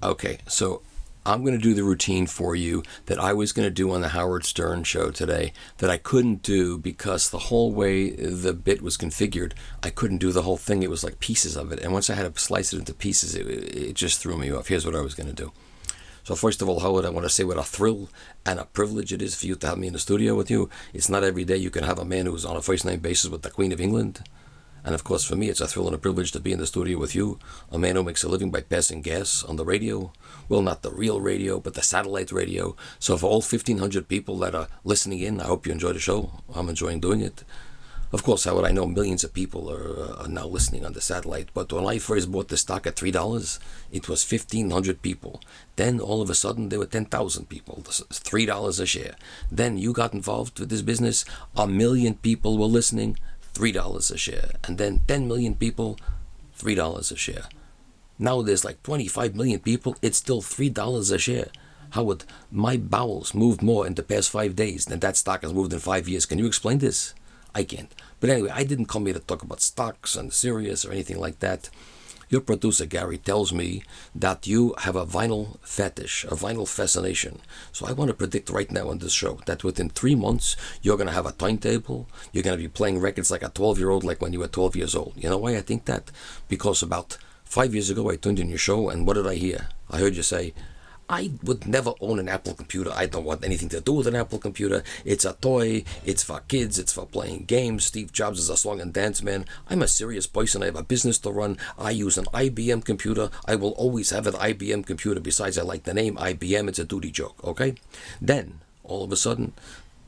Okay, so I'm going to do the routine for you that I was going to do on the Howard Stern show today that I couldn't do because the whole way the bit was configured, I couldn't do the whole thing. It was like pieces of it. And once I had to slice it into pieces, it just threw me off. Here's what I was going to do. So first of all, Howard, I want to say what a thrill and a privilege it is for you to have me in the studio with you. It's not every day you can have a man who's on a first-name basis with the Queen of England. And of course, for me, it's a thrill and a privilege to be in the studio with you, a man who makes a living by passing gas on the radio. Well, not the real radio, but the satellite radio. So for all 1,500 people that are listening in, I hope you enjoy the show. I'm enjoying doing it. Of course, Howard, I know millions of people are now listening on the satellite, but when I first bought the stock at $3, it was 1,500 people. Then all of a sudden, there were 10,000 people, $3 a share. Then you got involved with this business, 1 million people were listening, $3 a share. And then 10 million people, $3 a share. Now there's like 25 million people, it's still $3 a share. Howard, my bowels moved more in the past 5 days than that stock has moved in 5 years. Can you explain this? I can't. But anyway, I didn't come here to talk about stocks and Sirius or anything like that. Your producer, Gary, tells me that you have a vinyl fetish, a vinyl fascination. So I want to predict right now on this show that within 3 months, you're going to have a turntable. You're going to be playing records like a 12-year-old, like when you were 12 years old. You know why I think that? Because about 5 years ago, I tuned in your show, and what did I hear? I heard you say, I would never own an Apple computer. I don't want anything to do with an Apple computer. It's a toy. It's for kids. It's for playing games. Steve Jobs is a song and dance man. I'm a serious person. I have a business to run. I use an IBM computer. I will always have an IBM computer. Besides, I like the name IBM. It's a duty joke, okay? Then, all of a sudden,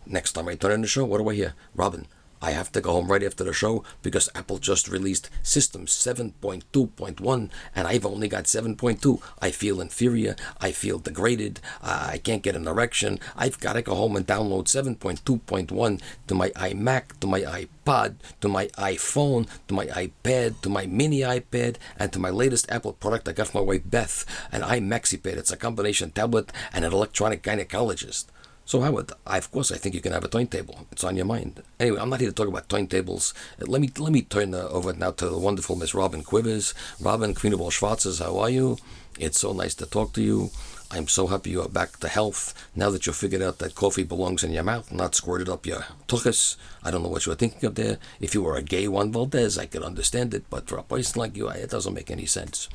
next time I turn on the show, what do I hear? Robin, I have to go home right after the show because Apple just released System 7.2.1 and I've only got 7.2. I feel inferior. I feel degraded. I can't get an erection. I've got to go home and download 7.2.1 to my iMac, to my iPod, to my iPhone, to my iPad, to my mini iPad, and to my latest Apple product I got from my wife Beth, an iMaxipad. It's a combination tablet and an electronic gynecologist. So Howard, of course I think you can have a turntable. It's on your mind. Anyway, I'm not here to talk about turntables. Let me turn over now to the wonderful Miss Robin Quivers. Robin, Queen of all Schwarzes, how are you? It's so nice to talk to you. I'm so happy you are back to health. Now that you figured out that coffee belongs in your mouth, not squirted up your tuchus. I don't know what you were thinking of there. If you were a gay Juan Valdez, I could understand it. But for a person like you, it doesn't make any sense.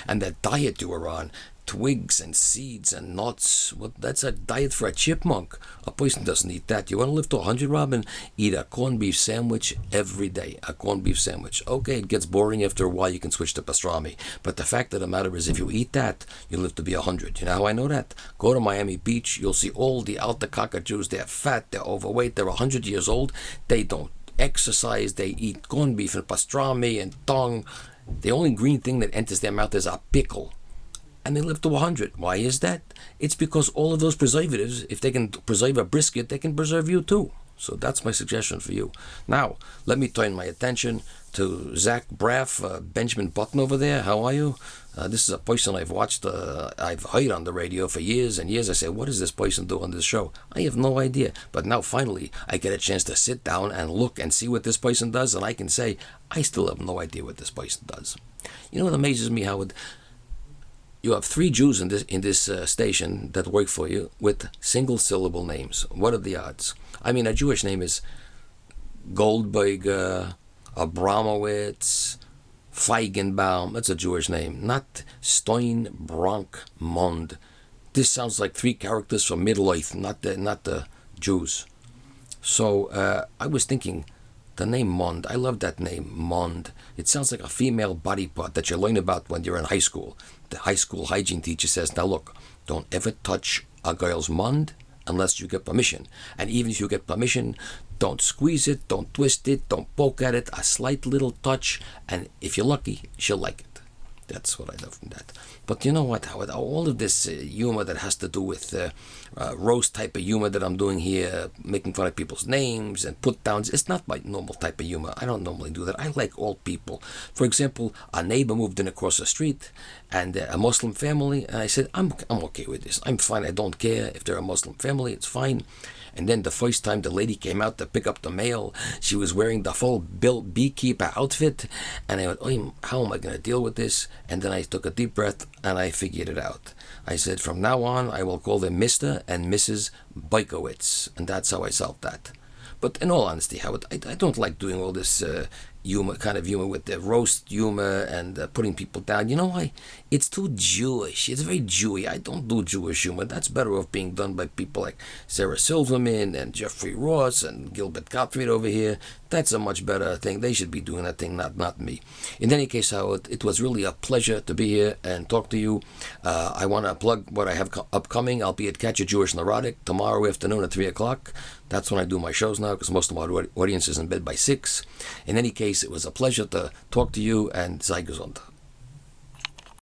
And that diet you were on, twigs and seeds and nuts. Well, that's a diet for a chipmunk. A person doesn't eat that. You want to live to 100, Robin? Eat a corned beef sandwich every day. A corned beef sandwich. Okay, it gets boring after a while. You can switch to pastrami. But the fact of the matter is, if you eat that, you live to be 100. You know how I know that? Go to Miami Beach. You'll see all the Alta Cockatoos. They're fat. They're overweight. They're 100 years old. They don't exercise. They eat corned beef and pastrami and tongue. The only green thing that enters their mouth is a pickle. And they live to 100. Why is that? It's because all of those preservatives, if they can preserve a brisket, they can preserve you too. So that's my suggestion for you. Now, let me turn my attention to Zach Braff, Benjamin Button over there. How are you? This is a person I've watched, I've heard on the radio for years and years. I say, what does this person do on this show? I have no idea. But now finally, I get a chance to sit down and look and see what this person does. And I can say, I still have no idea what this person does. You know what amazes me, Howard? You have 3 Jews in this station that work for you with single-syllable names. What are the odds? I mean, a Jewish name is Goldberger, Abramowitz, Feigenbaum. That's a Jewish name, not Steinbronk Mond. This sounds like 3 characters from Middle Earth, not the Jews. So I was thinking, the name Mond, I love that name, Mond. It sounds like a female body part that you learn about when you're in high school. The high school hygiene teacher says, now look, don't ever touch a girl's Mond unless you get permission. And even if you get permission, don't squeeze it, don't twist it, don't poke at it, a slight little touch, and if you're lucky, she'll like it. That's what I love from that. But you know what, Howard, all of this humor that has to do with roast type of humor that I'm doing here, making fun of people's names and put downs, it's not my normal type of humor. I don't normally do that. I like all people. For example, a neighbor moved in across the street and a Muslim family, and I said, I'm okay with this. I'm fine. I don't care if they're a Muslim family. It's fine. And then the first time the lady came out to pick up the mail, she was wearing the full beekeeper outfit. And I went, oh, how am I going to deal with this? and then I took a deep breath and I figured it out. I said, from now on, I will call them Mr. and Mrs. Bykowitz, and that's how I solved that. But in all honesty, Howard, I don't like doing all this humor with the roast humor and putting people down. You know why? It's too Jewish. It's very Jewy. I don't do Jewish humor. That's better off being done by people like Sarah Silverman and Jeffrey Ross and Gilbert Gottfried over here. That's a much better thing. They should be doing that thing, not me. In any case, Howard, it was really a pleasure to be here and talk to you. I want to plug what I have upcoming. I'll be at Catch a Jewish Neurotic tomorrow afternoon at 3 o'clock. That's when I do my shows now, because most of my audience is in bed by 6. In any case, it was a pleasure to talk to you, and sei gesund.